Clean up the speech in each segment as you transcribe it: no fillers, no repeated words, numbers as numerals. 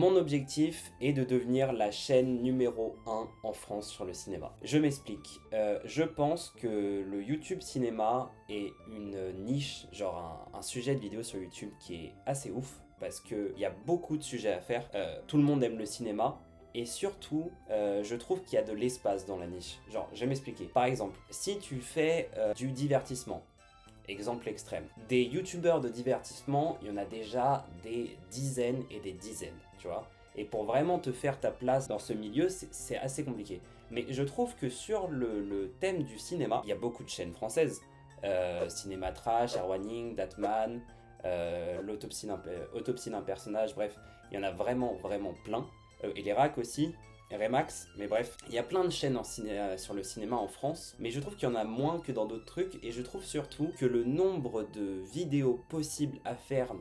Mon objectif est de devenir la chaîne numéro 1 en France sur le cinéma. Je m'explique. Je pense que le YouTube cinéma est une niche, genre un sujet de vidéo sur YouTube qui est assez ouf parce qu'il y a beaucoup de sujets à faire. Tout le monde aime le cinéma. Et surtout, je trouve qu'il y a de l'espace dans la niche. Genre, je vais m'expliquer. Par exemple, si tu fais du divertissement, exemple extrême, des youtubeurs de divertissement, il y en a déjà des dizaines et des dizaines, tu vois. Et pour vraiment te faire ta place dans ce milieu, c'est assez compliqué. Mais je trouve que sur le thème du cinéma, il y a beaucoup de chaînes françaises. Cinéma Trash, Airwaning, Datman, Autopsie d'un personnage, bref, il y en a vraiment, vraiment plein. Et les racks aussi, Remax, mais bref, il y a plein de chaînes sur le cinéma en France, mais je trouve qu'il y en a moins que dans d'autres trucs, et je trouve surtout que le nombre de vidéos possibles à faire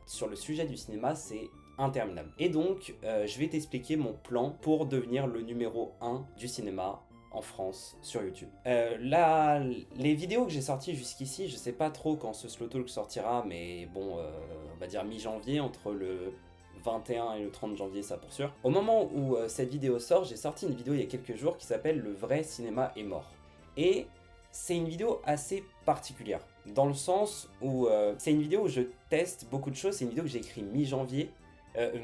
sur le sujet du cinéma, c'est interminable. Et donc, je vais t'expliquer mon plan pour devenir le numéro 1 du cinéma en France sur YouTube. Les vidéos que j'ai sorties jusqu'ici, je sais pas trop quand ce Slow Talk sortira, mais bon, on va dire mi-janvier, entre le 21 et le 30 janvier, ça pour sûr. Au moment où cette vidéo sort, j'ai sorti une vidéo il y a quelques jours qui s'appelle Le vrai cinéma est mort. Et c'est une vidéo assez particulière, dans le sens où c'est une vidéo où je teste beaucoup de choses. C'est une vidéo que j'ai écrite mi-janvier.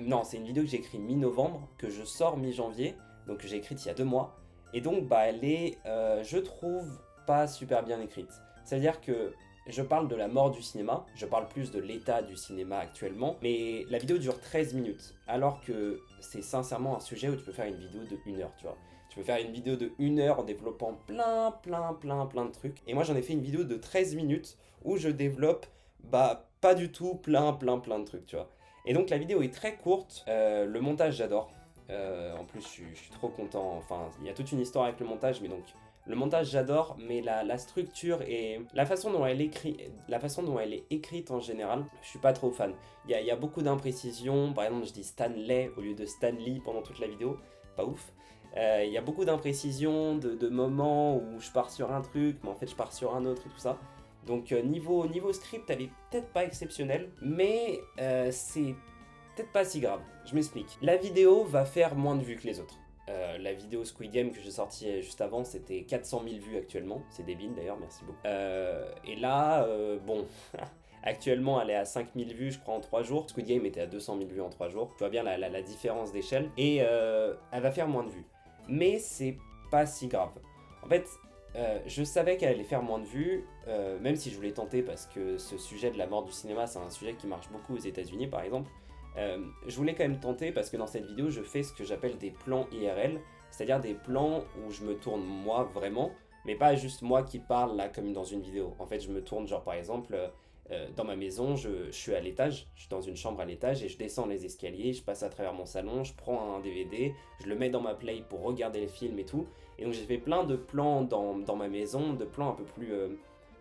Non, c'est une vidéo que j'ai écrite mi-novembre, que je sors mi-janvier, donc que j'ai écrite il y a 2 mois. Et donc, bah, elle est, je trouve, pas super bien écrite. C'est-à-dire que je parle de la mort du cinéma, je parle plus de l'état du cinéma actuellement, mais la vidéo dure 13 minutes, alors que c'est sincèrement un sujet où tu peux faire une vidéo de 1 heure, tu vois. Tu peux faire une vidéo de 1 heure en développant plein de trucs. Et moi j'en ai fait une vidéo de 13 minutes où je développe, bah, pas du tout plein de trucs, tu vois. Et donc la vidéo est très courte, le montage j'adore. En plus je suis trop content, enfin il y a toute une histoire avec le montage, mais donc le montage j'adore, mais la structure et la façon dont elle est écrite en général, je suis pas trop fan. Il y a beaucoup d'imprécisions, par exemple je dis Stanley au lieu de Stanley pendant toute la vidéo, pas ouf. Il y a beaucoup d'imprécisions, de moments où je pars sur un truc, mais en fait je pars sur un autre et tout ça. Donc niveau script, elle est peut-être pas exceptionnelle, mais c'est peut-être pas si grave. Je m'explique. La vidéo va faire moins de vues que les autres. La vidéo Squid Game que j'ai sortie juste avant, c'était 400 000 vues actuellement. C'est débile d'ailleurs, merci beaucoup. Et là, bon, actuellement elle est à 5 000 vues, je crois, en 3 jours. Squid Game était à 200 000 vues en 3 jours. Tu vois bien la différence d'échelle. Et elle va faire moins de vues. Mais c'est pas si grave. En fait, je savais qu'elle allait faire moins de vues, même si je voulais tenter parce que ce sujet de la mort du cinéma, c'est un sujet qui marche beaucoup aux États-Unis par exemple. Je voulais quand même tenter parce que dans cette vidéo je fais ce que j'appelle des plans IRL, c'est-à-dire des plans où je me tourne moi vraiment, mais pas juste moi qui parle là comme dans une vidéo. En fait je me tourne genre par exemple dans ma maison, je suis à l'étage, je suis dans une chambre à l'étage et je descends les escaliers, je passe à travers mon salon, je prends un DVD, je le mets dans ma play pour regarder les films et tout. Et donc j'ai fait plein de plans dans ma maison, de plans un peu plus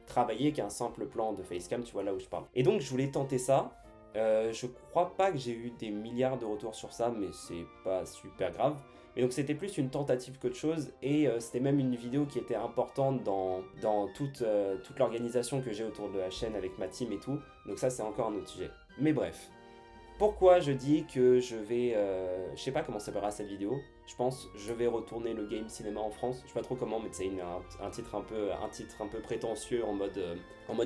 travaillés qu'un simple plan de facecam, tu vois là où je parle. Et donc je voulais tenter ça. Je crois pas que j'ai eu des milliards de retours sur ça, mais c'est pas super grave. Mais donc c'était plus une tentative qu'autre chose, et c'était même une vidéo qui était importante dans toute l'organisation que j'ai autour de la chaîne avec ma team et tout. Donc ça c'est encore un autre sujet. Mais bref. Pourquoi je dis que je vais... je sais pas comment s'appellera cette vidéo. Je pense je vais retourner le game cinéma en France. Je sais pas trop comment, mais c'est un titre un peu prétentieux en mode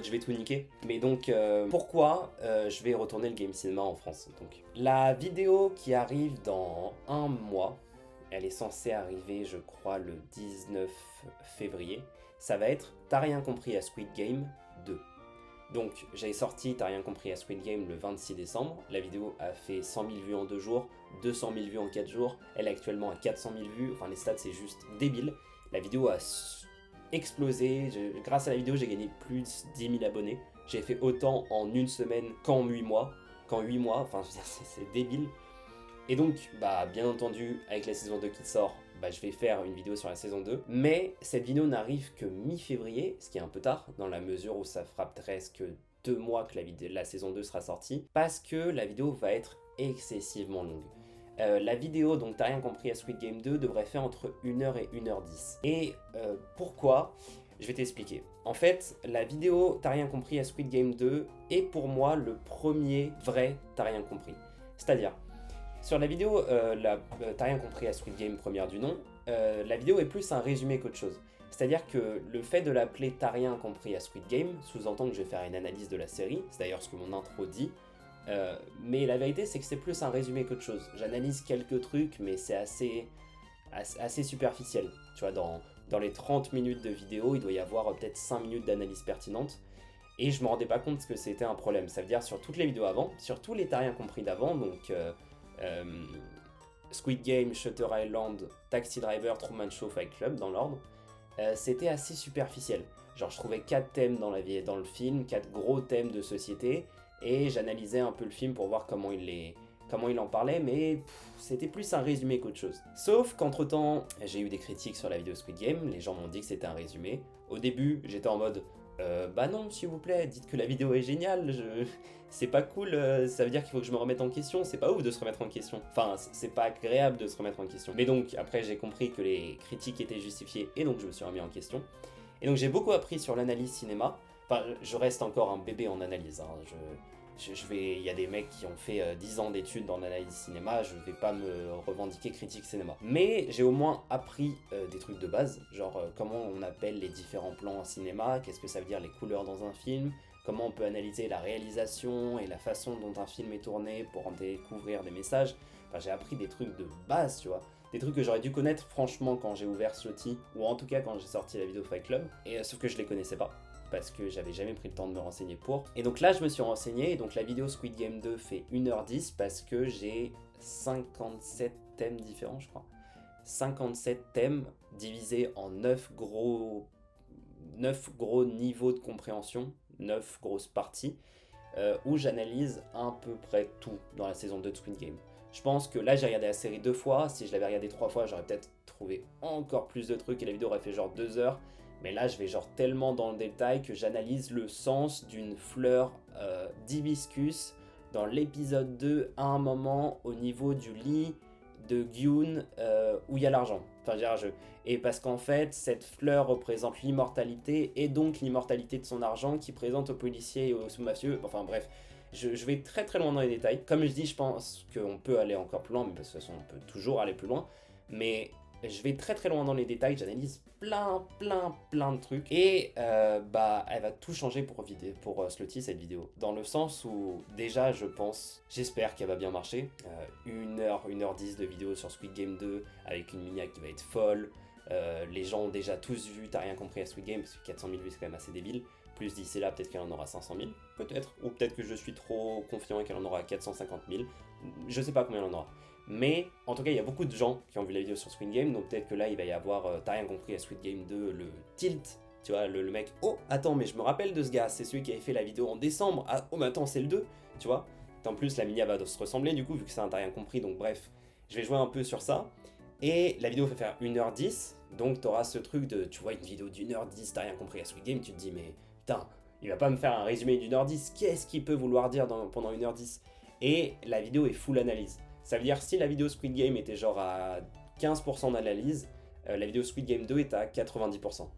je vais tout niquer. Mais donc pourquoi je vais retourner le game cinéma en France. Donc la vidéo qui arrive dans 1 mois, elle est censée arriver je crois le 19 février. Ça va être T'as rien compris à Squid Game 2. Donc j'avais sorti T'as rien compris à Squid Game le 26 décembre, la vidéo a fait 100 000 vues en 2 jours, 200 000 vues en 4 jours, elle est actuellement à 400 000 vues, enfin les stats c'est juste débile. La vidéo a explosé, grâce à la vidéo j'ai gagné plus de 10 000 abonnés, j'ai fait autant en 1 semaine qu'en 8 mois, enfin je veux dire, c'est débile. Et donc, bah bien entendu, avec la saison 2 qui sort, bah, je vais faire une vidéo sur la saison 2. Mais cette vidéo n'arrive que mi-février, ce qui est un peu tard, dans la mesure où ça fera presque 2 mois que la saison 2 sera sortie, parce que la vidéo va être excessivement longue. La vidéo, donc T'as rien compris à Squid Game 2, devrait faire entre 1h et 1h10. Et pourquoi ? Je vais t'expliquer. En fait, la vidéo T'as rien compris à Squid Game 2 est pour moi le premier vrai T'as rien compris. C'est-à-dire, Sur la vidéo, t'as rien compris à Squid Game première du nom, la vidéo est plus un résumé qu'autre chose. C'est-à-dire que le fait de l'appeler T'as rien compris à Squid Game sous-entend que je vais faire une analyse de la série, c'est d'ailleurs ce que mon intro dit, mais la vérité c'est que c'est plus un résumé qu'autre chose. J'analyse quelques trucs, mais c'est assez superficiel. Tu vois, dans les 30 minutes de vidéo, il doit y avoir peut-être 5 minutes d'analyse pertinente. Et je me rendais pas compte que c'était un problème. Ça veut dire sur toutes les vidéos avant, sur tous les T'as rien compris d'avant, donc euh, Squid Game, Shutter Island, Taxi Driver, Truman Show, Fight Club dans l'ordre, c'était assez superficiel. Genre je trouvais 4 thèmes dans le film, 4 gros thèmes de société, et j'analysais un peu le film pour voir comment il en parlait, mais c'était plus un résumé qu'autre chose. Sauf qu'entre temps, j'ai eu des critiques sur la vidéo Squid Game, les gens m'ont dit que c'était un résumé. Au début, j'étais en mode bah non, s'il vous plaît, dites que la vidéo est géniale, c'est pas cool, ça veut dire qu'il faut que je me remette en question, c'est pas ouf de se remettre en question. Enfin, c'est pas agréable de se remettre en question. Mais donc, après, j'ai compris que les critiques étaient justifiées, et donc je me suis remis en question. Et donc, j'ai beaucoup appris sur l'analyse cinéma. Enfin, je reste encore un bébé en analyse, hein. Il y a des mecs qui ont fait 10 ans d'études dans l'analyse cinéma, je vais pas me revendiquer critique cinéma. Mais j'ai au moins appris des trucs de base, genre comment on appelle les différents plans en cinéma, qu'est-ce que ça veut dire les couleurs dans un film, comment on peut analyser la réalisation et la façon dont un film est tourné pour en découvrir des messages. Enfin, j'ai appris des trucs de base, tu vois. Des trucs que j'aurais dû connaître franchement quand j'ai ouvert Slotty, ou en tout cas quand j'ai sorti la vidéo Fight Club, et sauf que je les connaissais pas parce que j'avais jamais pris le temps de me renseigner pour. Et donc là, je me suis renseigné, et donc la vidéo Squid Game 2 fait 1h10 parce que j'ai 57 thèmes différents, je crois. 57 thèmes divisés en 9 gros niveaux de compréhension, 9 grosses parties, où j'analyse à peu près tout dans la saison 2 de Squid Game. Je pense que là, j'ai regardé la série 2 fois, si je l'avais regardé 3 fois, j'aurais peut-être trouvé encore plus de trucs, et la vidéo aurait fait genre 2 heures. Mais là, je vais genre tellement dans le détail que j'analyse le sens d'une fleur d'hibiscus dans l'épisode 2 à un moment au niveau du lit de Gyun où il y a l'argent. Enfin, et parce qu'en fait, cette fleur représente l'immortalité et donc l'immortalité de son argent qui présente aux policiers et aux sous-mafieux. Enfin bref, je vais très très loin dans les détails. Comme je dis, je pense qu'on peut aller encore plus loin, mais de toute façon, on peut toujours aller plus loin. Mais je vais très très loin dans les détails, j'analyse plein de trucs. Et bah elle va tout changer pour Slotty cette vidéo. Dans le sens où déjà j'espère qu'elle va bien marcher. 1h10 de vidéo sur Squid Game 2 avec une miniac qui va être folle. Les gens ont déjà tous vu T'as rien compris à Squid Game parce que 400 000 vues c'est quand même assez débile. Plus d'ici là peut-être qu'elle en aura 500 000, peut-être. Ou peut-être que je suis trop confiant et qu'elle en aura 450 000. Je sais pas combien elle en aura. Mais en tout cas, il y a beaucoup de gens qui ont vu la vidéo sur Squid Game, donc peut-être que là, il va y avoir T'as rien compris à Squid Game 2, le tilt, tu vois, le mec, oh, attends, mais je me rappelle de ce gars, c'est celui qui avait fait la vidéo en décembre, ah, oh, mais attends, c'est le 2, tu vois. En plus, la mini va se ressembler, du coup, vu que c'est un T'as rien compris, donc bref, je vais jouer un peu sur ça. Et la vidéo va faire 1h10, donc t'auras ce truc de, tu vois, une vidéo d'1h10, T'as rien compris à Squid Game, tu te dis, mais putain, il va pas me faire un résumé d'1h10, qu'est-ce qu'il peut vouloir dire pendant 1h10? Et la vidéo est full analyse. Ça veut dire si la vidéo Squid Game était genre à 15% d'analyse, la vidéo Squid Game 2 est à 90%.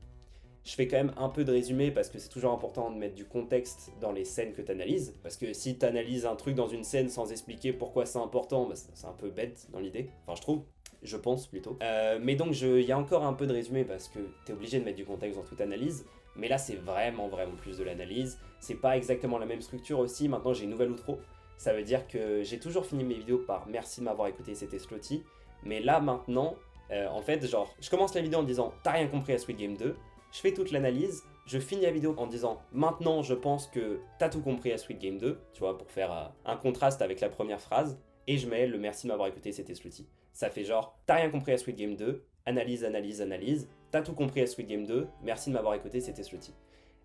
Je fais quand même un peu de résumé parce que c'est toujours important de mettre du contexte dans les scènes que tu analyses. Parce que si tu analyses un truc dans une scène sans expliquer pourquoi c'est important, bah c'est un peu bête dans l'idée. Enfin, je trouve. Je pense plutôt. Mais donc, il y a encore un peu de résumé parce que tu es obligé de mettre du contexte dans toute analyse. Mais là, c'est vraiment plus de l'analyse. C'est pas exactement la même structure aussi. Maintenant, j'ai une nouvelle outro. Ça veut dire que j'ai toujours fini mes vidéos par merci de m'avoir écouté, c'était Slotty. Mais là maintenant, en fait, genre, je commence la vidéo en disant T'as rien compris à Squid Game 2. Je fais toute l'analyse. Je finis la vidéo en disant maintenant je pense que t'as tout compris à Squid Game 2. Tu vois, pour faire un contraste avec la première phrase. Et je mets le merci de m'avoir écouté, c'était Slotty. Ça fait genre T'as rien compris à Squid Game 2. Analyse. T'as tout compris à Squid Game 2. Merci de m'avoir écouté, c'était Slotty.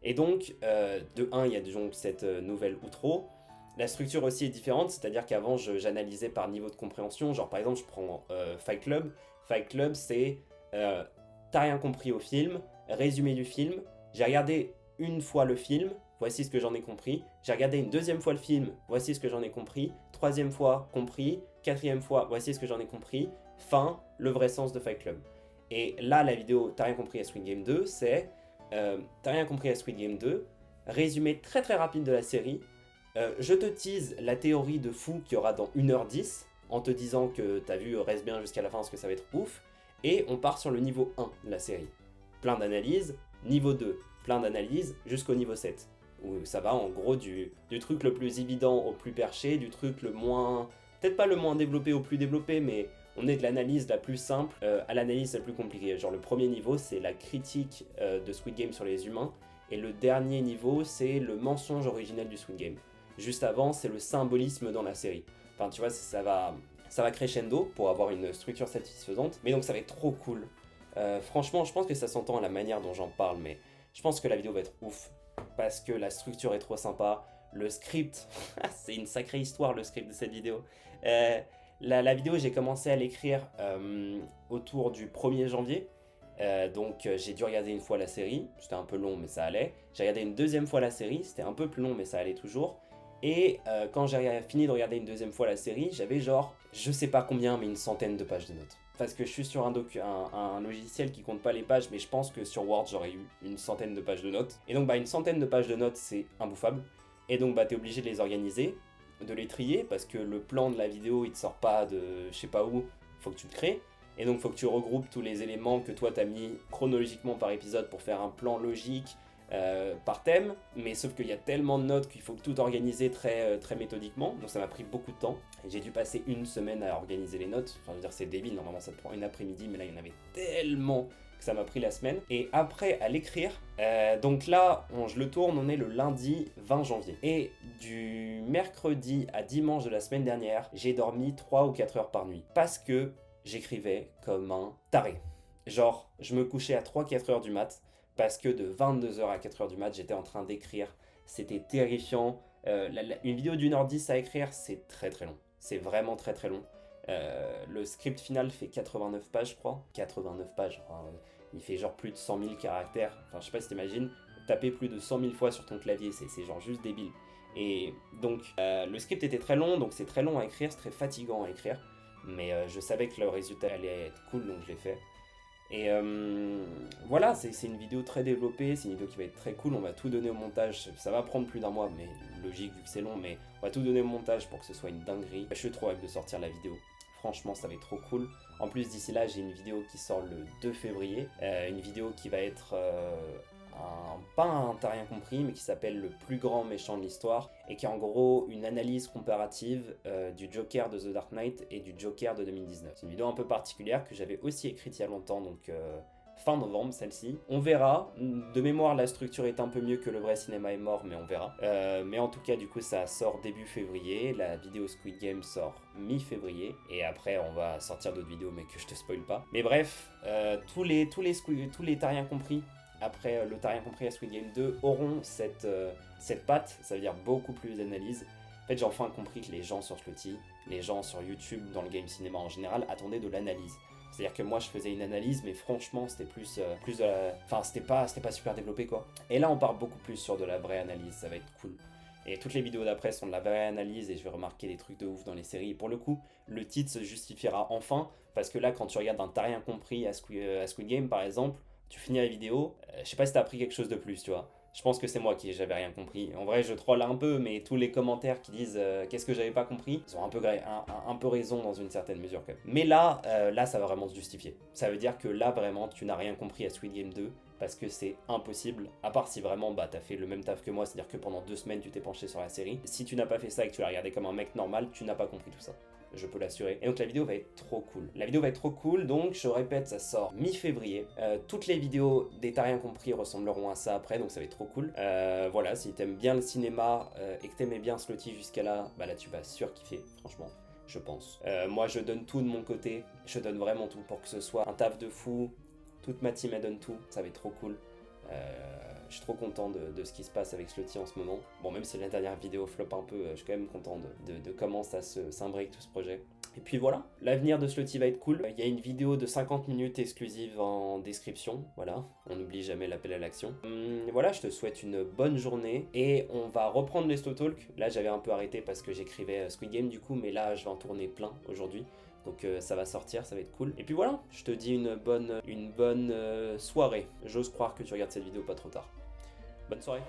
Et donc, de 1, il y a donc cette nouvelle outro. La structure aussi est différente, c'est-à-dire qu'avant j'analysais par niveau de compréhension, genre par exemple je prends Fight Club. Fight Club c'est T'as rien compris au film, résumé du film, j'ai regardé une fois le film, voici ce que j'en ai compris, j'ai regardé une deuxième fois le film, voici ce que j'en ai compris, troisième fois compris, quatrième fois voici ce que j'en ai compris, fin, le vrai sens de Fight Club. Et là la vidéo T'as rien compris à Squid Game 2 c'est T'as rien compris à Squid Game 2, résumé très rapide de la série. Je te tease la théorie de fou qu'il y aura dans 1h10. en te disant que t'as vu, reste bien jusqu'à la fin parce que ça va être ouf. Et on part sur le niveau 1 de la série. Plein d'analyses, niveau 2, plein d'analyses jusqu'au niveau 7. Où ça va en gros du truc le plus évident au plus perché, du truc le moins... peut-être pas le moins développé au plus développé, mais on est de l'analyse la plus simple à l'analyse la plus compliquée. Genre le premier niveau, c'est la critique de Squid Game sur les humains, et le dernier niveau, c'est le mensonge originel du Squid Game. Juste avant, c'est le symbolisme dans la série. Enfin, tu vois, ça va crescendo pour avoir une structure satisfaisante, mais donc ça va être trop cool. Franchement, je pense que ça s'entend à la manière dont j'en parle, mais je pense que la vidéo va être ouf, parce que la structure est trop sympa, le script, c'est une sacrée histoire le script de cette vidéo. La vidéo, j'ai commencé à l'écrire autour du 1er janvier, donc j'ai dû regarder une fois la série, c'était un peu long mais ça allait. J'ai regardé une deuxième fois la série, c'était un peu plus long mais ça allait toujours. Et quand j'ai fini de regarder une deuxième fois la série, j'avais genre, je sais pas combien, mais une centaine de pages de notes. Parce que je suis sur un logiciel qui compte pas les pages, mais je pense que sur Word j'aurais eu une centaine de pages de notes. Et donc une centaine de pages de notes c'est imbouffable. Et donc t'es obligé de les organiser, de les trier, parce que le plan de la vidéo il te sort pas de je sais pas où, faut que tu le crées. Et donc faut que tu regroupes tous les éléments que toi t'as mis chronologiquement par épisode pour faire un plan logique par thème, mais sauf qu'il y a tellement de notes qu'il faut tout organiser très méthodiquement, donc ça m'a pris beaucoup de temps. J'ai dû passer une semaine à organiser les notes, enfin je veux dire c'est débile, normalement ça te prend une après-midi, mais là il y en avait tellement que ça m'a pris la semaine. Et après à l'écrire, donc là je le tourne, on est le lundi 20 janvier. Et du mercredi à dimanche de la semaine dernière, j'ai dormi 3 ou 4 heures par nuit, parce que j'écrivais comme un taré. Genre, je me couchais à 3-4 heures du mat, parce que de 22h à 4h du mat, j'étais en train d'écrire. C'était terrifiant. Une vidéo d'1h10 à écrire, c'est très très long. C'est vraiment très très long. Le script final fait 89 pages, je crois. 89 pages. Enfin, il fait genre plus de 100 000 caractères. Enfin, je sais pas si t'imagines. Taper plus de 100 000 fois sur ton clavier, c'est genre juste débile. Et donc, le script était très long, donc c'est très long à écrire, c'est très fatigant à écrire. Mais je savais que le résultat allait être cool, donc je l'ai fait. Et voilà, c'est une vidéo très développée, c'est une vidéo qui va être très cool, on va tout donner au montage, ça va prendre plus d'un mois, mais logique vu que c'est long, mais on va tout donner au montage pour que ce soit une dinguerie. Je suis trop hype de sortir la vidéo, franchement ça va être trop cool. En plus d'ici là j'ai une vidéo qui sort le 2 février, une vidéo qui va être pas un t'as rien compris, mais qui s'appelle le plus grand méchant de l'histoire, et qui est en gros une analyse comparative du Joker de The Dark Knight et du Joker de 2019. C'est une vidéo un peu particulière que j'avais aussi écrite il y a longtemps, donc fin novembre celle-ci. On verra, de mémoire la structure est un peu mieux que Le Vrai Cinéma est mort, mais on verra. Mais en tout cas du coup ça sort début février, la vidéo Squid Game sort mi-février, et après on va sortir d'autres vidéos mais que je te spoil pas. Mais bref, tous les t'as rien compris après le T'as rien compris à Squid Game 2 auront cette patte, ça veut dire beaucoup plus d'analyse. En fait j'ai enfin compris que les gens sur Slotty, les gens sur YouTube, dans le game cinéma en général, attendaient de l'analyse. C'est-à-dire que moi je faisais une analyse, mais franchement c'était plus enfin c'était pas super développé quoi. Et là on part beaucoup plus sur de la vraie analyse, ça va être cool. Et toutes les vidéos d'après sont de la vraie analyse et je vais remarquer des trucs de ouf dans les séries. Et pour le coup, le titre se justifiera enfin, parce que là quand tu regardes un T'as rien compris à Squid Game par exemple, tu finis la vidéo, je sais pas si t'as appris quelque chose de plus, tu vois. Je pense que c'est moi qui j'avais rien compris. En vrai, je troll un peu, mais tous les commentaires qui disent qu'est-ce que j'avais pas compris, ils ont un peu raison dans une certaine mesure quand même. Mais là, ça va vraiment se justifier. Ça veut dire que là, vraiment, tu n'as rien compris à Squid Game 2, parce que c'est impossible, à part si vraiment t'as fait le même taf que moi, c'est-à-dire que pendant 2 semaines tu t'es penché sur la série. Si tu n'as pas fait ça et que tu l'as regardé comme un mec normal, tu n'as pas compris tout ça. Je peux l'assurer. Et donc la vidéo va être trop cool. La vidéo va être trop cool, donc je répète, ça sort mi-février. Toutes les vidéos des T'as rien compris ressembleront à ça après, donc ça va être trop cool. Voilà, si t'aimes bien le cinéma et que t'aimais bien Slotty jusqu'à là, bah là tu vas surkiffer, franchement. Je pense. Moi je donne tout de mon côté, je donne vraiment tout pour que ce soit un taf de fou. Toute ma team elle donne tout, ça va être trop cool. Je suis trop content de ce qui se passe avec Slotty en ce moment. Bon, même si la dernière vidéo flop un peu, je suis quand même content de comment ça s'imbrique tout ce projet. Et puis voilà, l'avenir de Slotty va être cool. Il y a une vidéo de 50 minutes exclusive en description, voilà, on n'oublie jamais l'appel à l'action. Voilà, je te souhaite une bonne journée et on va reprendre les Slow Talk. Là j'avais un peu arrêté parce que j'écrivais Squid Game du coup, mais là je vais en tourner plein aujourd'hui. Donc ça va sortir, ça va être cool. Et puis voilà, je te dis une bonne soirée. J'ose croire que tu regardes cette vidéo pas trop tard. Bonne soirée.